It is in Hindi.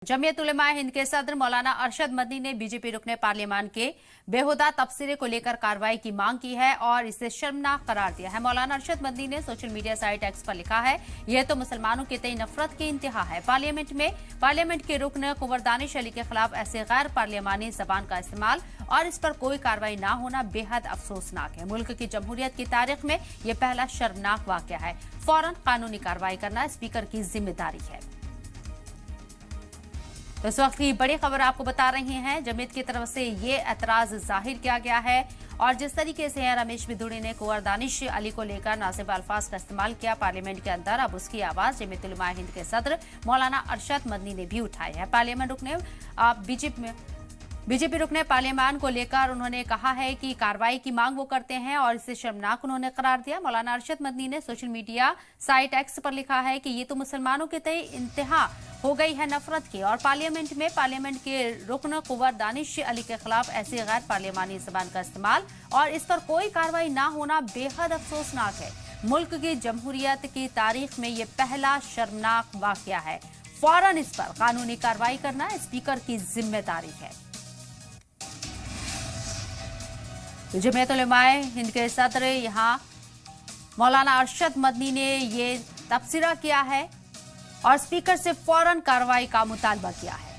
जमीयत उलेमा हिंद के सदर मौलाना अरशद मदनी ने बीजेपी रुकने पार्लियामान के बेहुदा तबसरे को लेकर कार्रवाई की मांग की है और इसे शर्मनाक करार दिया है। मौलाना अरशद मदनी ने सोशल मीडिया साइट एक्स पर लिखा है, यह तो मुसलमानों के तय नफरत की इंतहा है। पार्लियामेंट के रुकन कुंवर दानिश अली के खिलाफ ऐसे गैर पार्लियामानी जबान का इस्तेमाल और इस पर कोई कार्रवाई न होना बेहद अफसोसनाक है। मुल्क की जमहूरियत की तारीख में यह पहला शर्मनाक वाकया है। फौरन कानूनी कार्रवाई करना स्पीकर की जिम्मेदारी है। तो इस वक्त की बड़ी खबर आपको बता रही हैं, जमीयत की तरफ से ये एतराज जाहिर किया गया है और जिस तरीके से रमेश बिदुड़ी ने कुंवर दानिश अली को लेकर नासिब अल्फाज का इस्तेमाल किया पार्लियामेंट के अंदर, अब उसकी आवाज जमीयत उलेमा हिंद के सदर मौलाना अरशद मदनी ने भी उठाई है। पार्लियामेंट रुकने बीजेपी रुकने पार्लियामान को लेकर उन्होंने कहा है कि कार्रवाई की मांग वो करते हैं और इसे शर्मनाक उन्होंने करार दिया। मौलाना अरशद मदनी ने सोशल मीडिया साइट एक्स पर लिखा है कि ये तो मुसलमानों के तय इंतहा हो गई है नफरत की और पार्लियामेंट के रुकन कुंवर दानिश अली के खिलाफ ऐसी गैर पार्लियामानी जबान का इस्तेमाल और इस पर कोई कार्रवाई न होना बेहद अफसोसनाक है। मुल्क की जमहूरियत की तारीख में ये पहला शर्मनाक वाकया है। फौरन इस पर कानूनी कार्रवाई करना स्पीकर की जिम्मेदारी है। जमीयत उलेमा हिंद के सदर यहाँ मौलाना अरशद मदनी ने ये तबसरा किया है और स्पीकर से फौरन कार्रवाई का मुतालबा किया है।